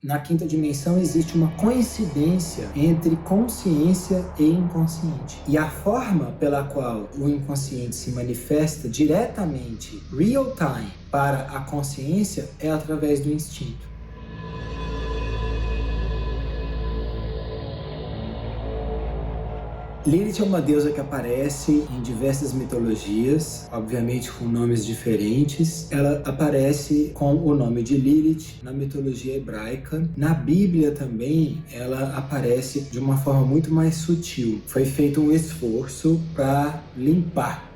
Na quinta dimensão existe uma coincidência entre consciência e inconsciente. E a forma pela qual o inconsciente se manifesta diretamente, real time, para a consciência é através do instinto. Lilith é uma deusa que aparece em diversas mitologias, obviamente com nomes diferentes. Ela aparece com o nome de Lilith na mitologia hebraica. Na Bíblia também, ela aparece de uma forma muito mais sutil. Foi feito um esforço para limpar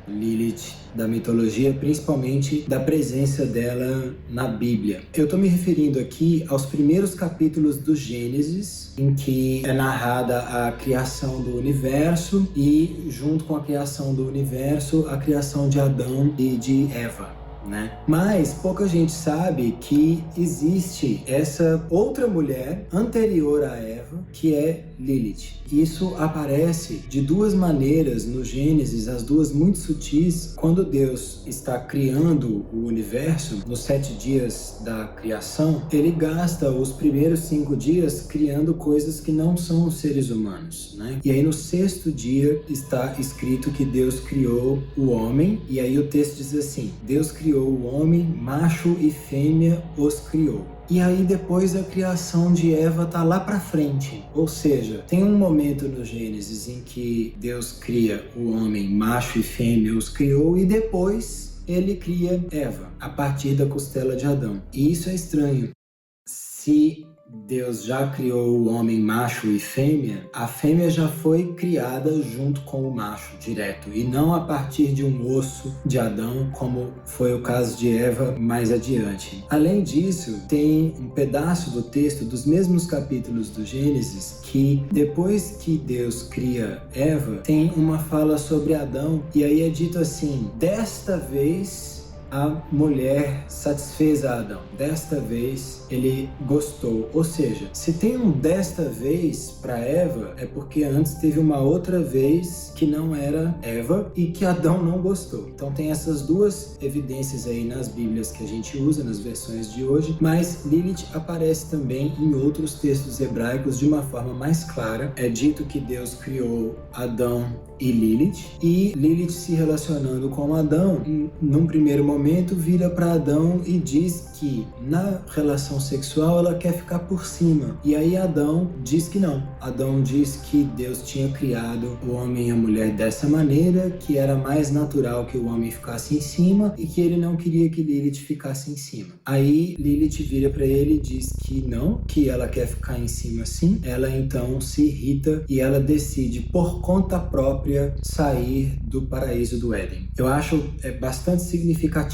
Lilith da mitologia, principalmente da presença dela na Bíblia. Eu estou me referindo aqui aos primeiros capítulos do Gênesis, em que é narrada a criação do universo e, junto com a criação do universo, a criação de Adão e de Eva. Mas pouca gente sabe que existe essa outra mulher anterior a Eva, que é Lilith. Isso aparece de duas maneiras no Gênesis, as duas muito sutis. Quando Deus está criando o universo, nos 7 dias da criação, ele gasta os primeiros 5 dias criando coisas que não são os seres humanos, E aí no 6º dia está escrito que Deus criou o homem, e aí o texto diz assim: Deus criou o homem, macho e fêmea os criou. E aí depois a criação de Eva tá lá para frente. Ou seja, tem um momento no Gênesis em que Deus cria o homem, macho e fêmea os criou, e depois ele cria Eva, a partir da costela de Adão. E isso é estranho. Se Deus já criou o homem macho e fêmea, a fêmea já foi criada junto com o macho direto, e não a partir de um osso de Adão, como foi o caso de Eva mais adiante. Além disso, tem um pedaço do texto dos mesmos capítulos do Gênesis que, depois que Deus cria Eva, tem uma fala sobre Adão, e aí é dito assim: desta vez a mulher satisfez a Adão. Desta vez ele gostou. Ou seja, se tem um desta vez para Eva, é porque antes teve uma outra vez que não era Eva e que Adão não gostou. Então tem essas duas evidências aí nas Bíblias que a gente usa, nas versões de hoje, mas Lilith aparece também em outros textos hebraicos de uma forma mais clara. É dito que Deus criou Adão e Lilith, e Lilith, se relacionando com Adão, num primeiro momento vira para Adão e diz que na relação sexual ela quer ficar por cima. E aí Adão diz que não. Adão diz que Deus tinha criado o homem e a mulher dessa maneira, que era mais natural que o homem ficasse em cima e que ele não queria que Lilith ficasse em cima. Aí Lilith vira para ele e diz que não, que ela quer ficar em cima sim. Ela então se irrita e ela decide por conta própria sair do paraíso do Éden. Eu acho bastante significativo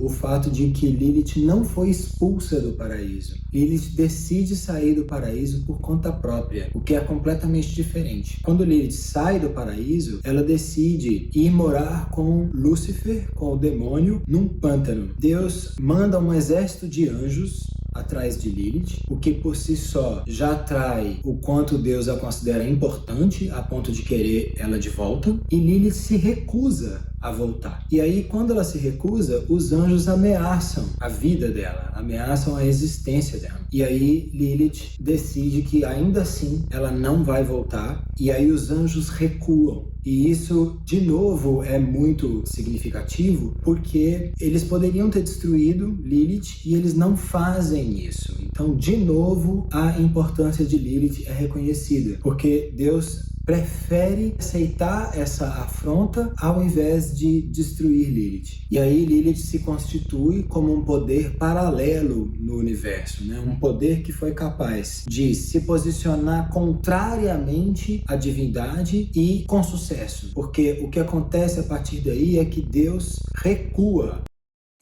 o fato de que Lilith não foi expulsa do paraíso. Lilith decide sair do paraíso por conta própria, o que é completamente diferente. Quando Lilith sai do paraíso, ela decide ir morar com Lúcifer, com o demônio, num pântano. Deus manda um exército de anjos atrás de Lilith, o que por si só já atrai o quanto Deus a considera importante, a ponto de querer ela de volta, e Lilith se recusa a voltar. E aí, quando ela se recusa, os anjos ameaçam a vida dela, ameaçam a existência dela. E aí Lilith decide que ainda assim ela não vai voltar, e aí os anjos recuam. E isso, de novo, é muito significativo, porque eles poderiam ter destruído Lilith e eles não fazem isso. Então, de novo, a importância de Lilith é reconhecida, porque Deus prefere aceitar essa afronta ao invés de destruir Lilith. E aí Lilith se constitui como um poder paralelo no universo, Um poder que foi capaz de se posicionar contrariamente à divindade e com sucesso. Porque o que acontece a partir daí é que Deus recua.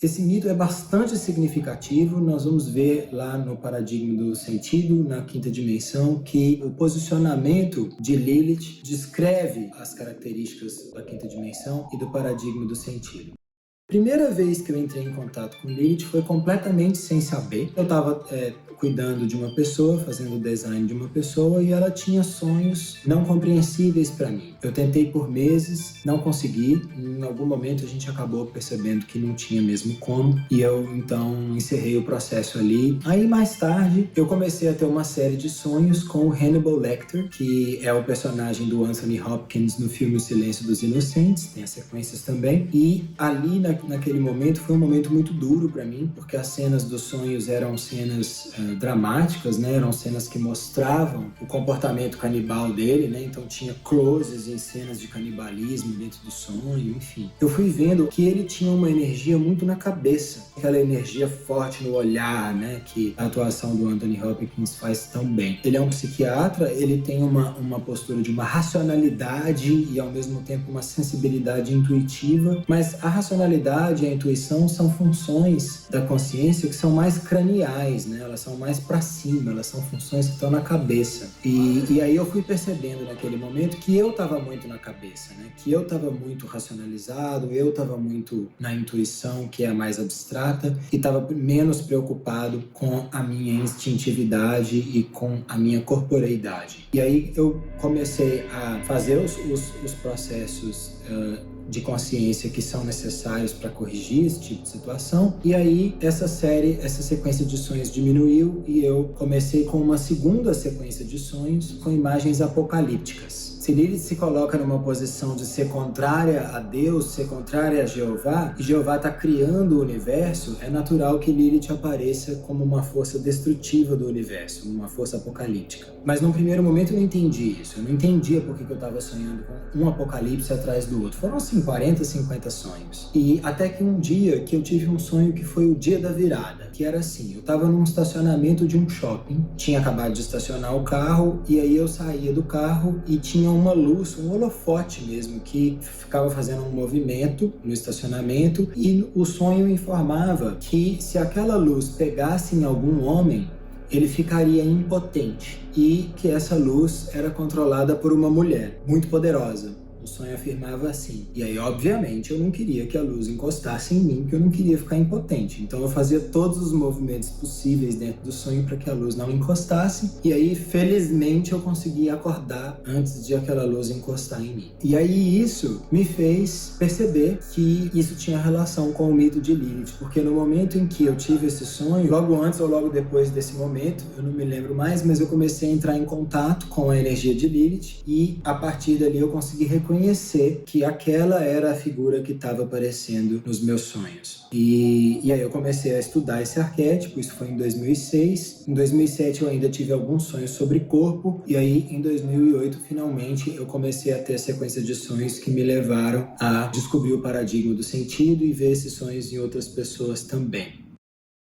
Esse mito é bastante significativo. Nós vamos ver lá no paradigma do sentido, na quinta dimensão, que o posicionamento de Lilith descreve as características da quinta dimensão e do paradigma do sentido. Primeira vez que eu entrei em contato com Lilith foi completamente sem saber. Eu estava cuidando de uma pessoa, fazendo o design de uma pessoa, e ela tinha sonhos não compreensíveis para mim. Eu tentei por meses, não consegui. Em algum momento a gente acabou percebendo que não tinha mesmo como, e eu então encerrei o processo ali. Aí mais tarde eu comecei a ter uma série de sonhos com o Hannibal Lecter, que é o personagem do Anthony Hopkins no filme O Silêncio dos Inocentes, tem as sequências também. E ali naquele momento foi um momento muito duro para mim, porque as cenas dos sonhos eram cenas dramáticas, né? Eram cenas que mostravam o comportamento canibal dele, né? Então tinha closes em cenas de canibalismo dentro do sonho, enfim. Eu fui vendo que ele tinha uma energia muito na cabeça, aquela energia forte no olhar, né? Que a atuação do Anthony Hopkins faz tão bem. Ele é um psiquiatra, ele tem uma postura de uma racionalidade e ao mesmo tempo uma sensibilidade intuitiva, mas a racionalidade e a intuição são funções da consciência que são mais craniais, né? Elas são mais para cima, elas são funções que estão na cabeça. E aí eu fui percebendo naquele momento que eu estava muito na cabeça, né? Que eu estava muito racionalizado, eu estava muito na intuição, que é a mais abstrata, e estava menos preocupado com a minha instintividade e com a minha corporeidade. E aí eu comecei a fazer os processos de consciência que são necessários para corrigir esse tipo de situação. E aí essa sequência de sonhos diminuiu e eu comecei com uma segunda sequência de sonhos com imagens apocalípticas. Se Lilith se coloca numa posição de ser contrária a Deus, ser contrária a Jeová, e Jeová está criando o universo, é natural que Lilith apareça como uma força destrutiva do universo, uma força apocalíptica. Mas num primeiro momento eu não entendi isso, eu não entendia por que eu estava sonhando com um apocalipse atrás do outro. Foram assim 40, 50 sonhos. E até que um dia que eu tive um sonho que foi o dia da virada, que era assim, eu estava num estacionamento de um shopping, tinha acabado de estacionar o carro, e aí eu saía do carro e tinha uma luz, um holofote mesmo, que ficava fazendo um movimento no estacionamento, e o sonho informava que se aquela luz pegasse em algum homem, ele ficaria impotente, e que essa luz era controlada por uma mulher muito poderosa. O sonho afirmava assim. E aí, obviamente, eu não queria que a luz encostasse em mim, porque eu não queria ficar impotente. Então eu fazia todos os movimentos possíveis dentro do sonho para que a luz não encostasse. E aí, felizmente, eu consegui acordar antes de aquela luz encostar em mim. E aí isso me fez perceber que isso tinha relação com o mito de Lilith, porque no momento em que eu tive esse sonho, logo antes ou logo depois desse momento, eu não me lembro mais, mas eu comecei a entrar em contato com a energia de Lilith, e a partir dali eu consegui reconhecer que aquela era a figura que estava aparecendo nos meus sonhos. E aí eu comecei a estudar esse arquétipo, isso foi em 2006. Em 2007 eu ainda tive alguns sonhos sobre corpo, e aí em 2008 finalmente eu comecei a ter a sequência de sonhos que me levaram a descobrir o paradigma do sentido e ver esses sonhos em outras pessoas também.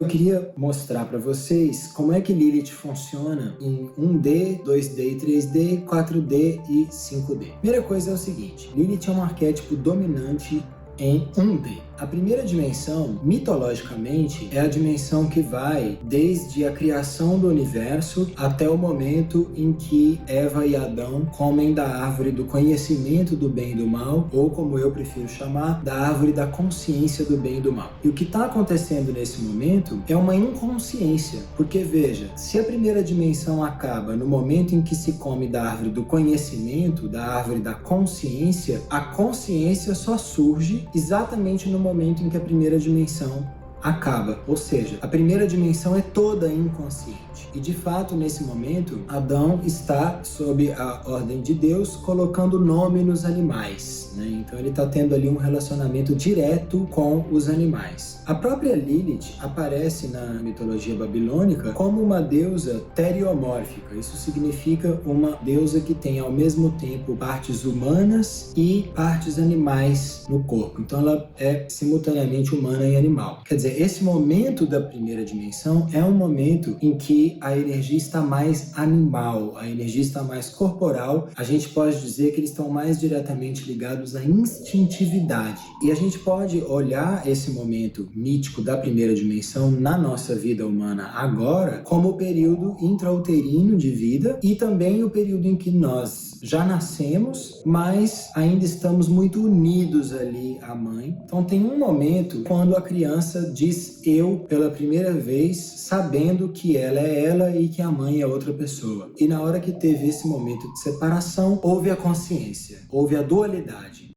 Eu queria mostrar para vocês como é que Lilith funciona em 1D, 2D e 3D, 4D e 5D. Primeira coisa é o seguinte, Lilith é um arquétipo dominante em 1D. A primeira dimensão, mitologicamente, é a dimensão que vai desde a criação do universo até o momento em que Eva e Adão comem da árvore do conhecimento do bem e do mal, ou como eu prefiro chamar, da árvore da consciência do bem e do mal. E o que está acontecendo nesse momento é uma inconsciência, porque veja, se a primeira dimensão acaba no momento em que se come da árvore do conhecimento, da árvore da consciência, a consciência só surge exatamente no momento em que a primeira dimensão acaba. Ou seja, a primeira dimensão é toda inconsciente. E de fato, nesse momento, Adão está sob a ordem de Deus, colocando nome nos animais, né? Então ele está tendo ali um relacionamento direto com os animais. A própria Lilith aparece na mitologia babilônica como uma deusa teriomórfica. Isso significa uma deusa que tem ao mesmo tempo partes humanas e partes animais no corpo. Então ela é simultaneamente humana e animal. Quer dizer, esse momento da primeira dimensão é um momento em que a energia está mais animal, a energia está mais corporal. A gente pode dizer que eles estão mais diretamente ligados à instintividade. E a gente pode olhar esse momento mítico da primeira dimensão na nossa vida humana agora como o período intrauterino de vida e também o período em que nós já nascemos, mas ainda estamos muito unidos ali à mãe. Então tem um momento quando a criança diz eu pela primeira vez, sabendo que ela é ela e que a mãe é outra pessoa. E na hora que teve esse momento de separação, houve a consciência, houve a dualidade.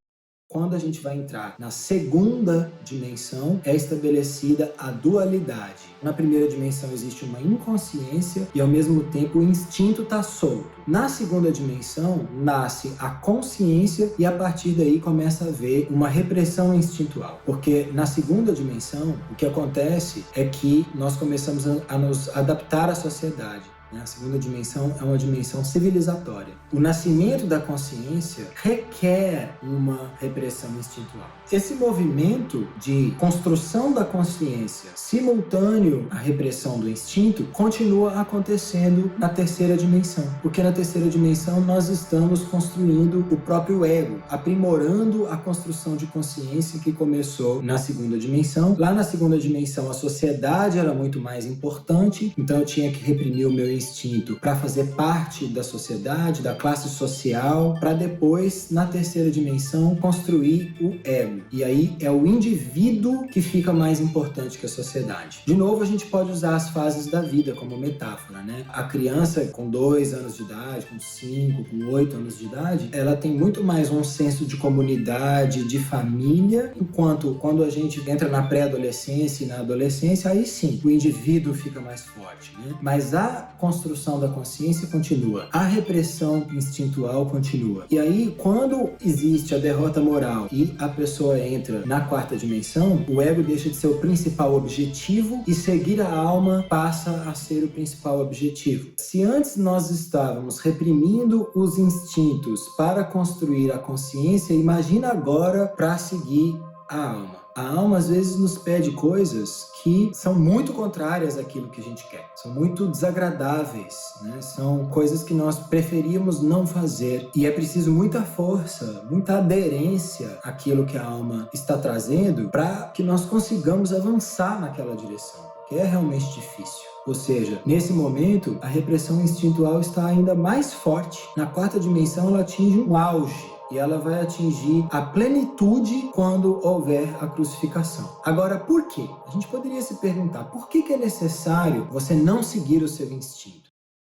Quando a gente vai entrar na segunda dimensão, é estabelecida a dualidade. Na primeira dimensão existe uma inconsciência e, ao mesmo tempo, o instinto está solto. Na segunda dimensão, nasce a consciência e, a partir daí, começa a haver uma repressão instintual. Porque na segunda dimensão, o que acontece é que nós começamos a nos adaptar à sociedade. A segunda dimensão é uma dimensão civilizatória. O nascimento da consciência requer uma repressão instintual. Esse movimento de construção da consciência simultâneo à repressão do instinto continua acontecendo na terceira dimensão. Porque na terceira dimensão nós estamos construindo o próprio ego, aprimorando a construção de consciência que começou na segunda dimensão. Lá na segunda dimensão a sociedade era muito mais importante, então eu tinha que reprimir o meu instinto para fazer parte da sociedade, da classe social, para depois, na terceira dimensão, construir o ego. E aí é o indivíduo que fica mais importante que a sociedade. De novo, a gente pode usar as fases da vida como metáfora, né? A criança com 2 anos de idade, com 5, com 8 anos de idade, ela tem muito mais um senso de comunidade, de família, enquanto quando a gente entra na pré-adolescência e na adolescência, aí sim, o indivíduo fica mais forte, né? Mas a construção da consciência continua, a repressão instintual continua. E aí, quando existe a derrota moral e a pessoa entra na quarta dimensão, o ego deixa de ser o principal objetivo e seguir a alma passa a ser o principal objetivo. Se antes nós estávamos reprimindo os instintos para construir a consciência, imagina agora para seguir a alma. A alma às vezes nos pede coisas que são muito contrárias àquilo que a gente quer. São muito desagradáveis, né? São coisas que nós preferíamos não fazer. E é preciso muita força, muita aderência àquilo que a alma está trazendo para que nós consigamos avançar naquela direção, que é realmente difícil. Ou seja, nesse momento, a repressão instintual está ainda mais forte. Na quarta dimensão, ela atinge um auge. E ela vai atingir a plenitude quando houver a crucificação. Agora, por quê? A gente poderia se perguntar, por que é necessário você não seguir o seu instinto?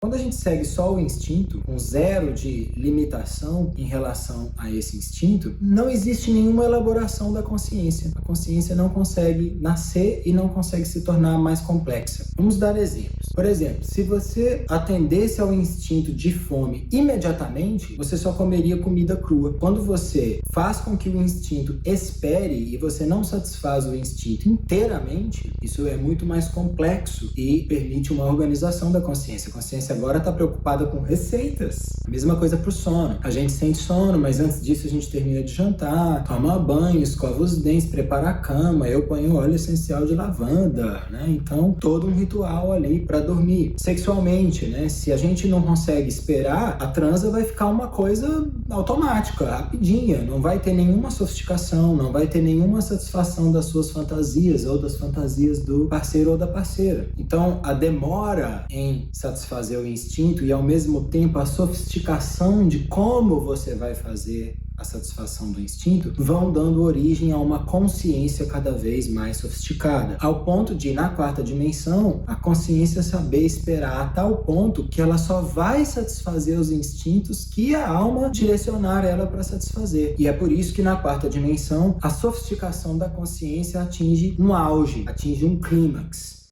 Quando a gente segue só o instinto, com 0 de limitação em relação a esse instinto, não existe nenhuma elaboração da consciência. A consciência não consegue nascer e não consegue se tornar mais complexa. Vamos dar exemplos. Por exemplo, se você atendesse ao instinto de fome imediatamente, você só comeria comida crua. Quando você faz com que o instinto espere e você não satisfaz o instinto inteiramente, isso é muito mais complexo e permite uma organização da consciência. A consciência agora está preocupada com receitas. A mesma coisa para o sono. A gente sente sono, mas antes disso a gente termina de jantar, toma banho, escova os dentes, prepara a cama, eu ponho óleo essencial de lavanda, né? Então, todo um ritual ali para dormir. Sexualmente, né? Se a gente não consegue esperar, a transa vai ficar uma coisa automática, rapidinha. Não vai ter nenhuma sofisticação, não vai ter nenhuma satisfação das suas fantasias ou das fantasias do parceiro ou da parceira. Então, a demora em satisfazer o instinto e, ao mesmo tempo, a sofisticação de como você vai fazer a satisfação do instinto vão dando origem a uma consciência cada vez mais sofisticada, ao ponto de, na quarta dimensão, a consciência saber esperar a tal ponto que ela só vai satisfazer os instintos que a alma direcionar ela para satisfazer. E é por isso que, na quarta dimensão, a sofisticação da consciência atinge um auge, atinge um clímax.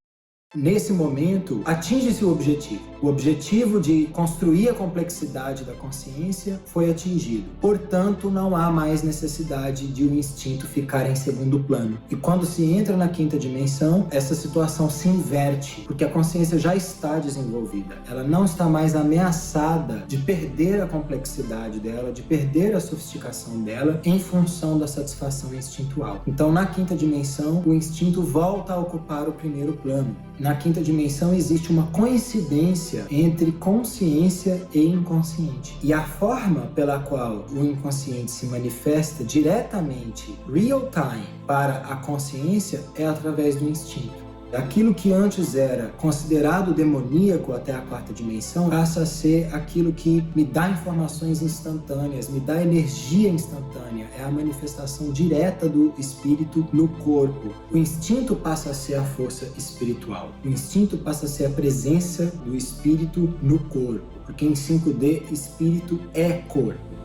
Nesse momento, atinge-se o objetivo. O objetivo de construir a complexidade da consciência foi atingido. Portanto, não há mais necessidade de o instinto ficar em segundo plano. E quando se entra na quinta dimensão, essa situação se inverte, porque a consciência já está desenvolvida. Ela não está mais ameaçada de perder a complexidade dela, de perder a sofisticação dela em função da satisfação instintual. Então, na quinta dimensão, o instinto volta a ocupar o primeiro plano. Na quinta dimensão existe uma coincidência entre consciência e inconsciente. E a forma pela qual o inconsciente se manifesta diretamente, real time, para a consciência é através do instinto. Aquilo que antes era considerado demoníaco até a quarta dimensão passa a ser aquilo que me dá informações instantâneas, me dá energia instantânea. É a manifestação direta do espírito no corpo. O instinto passa a ser a força espiritual. O instinto passa a ser a presença do espírito no corpo. Porque em 5D, espírito é corpo.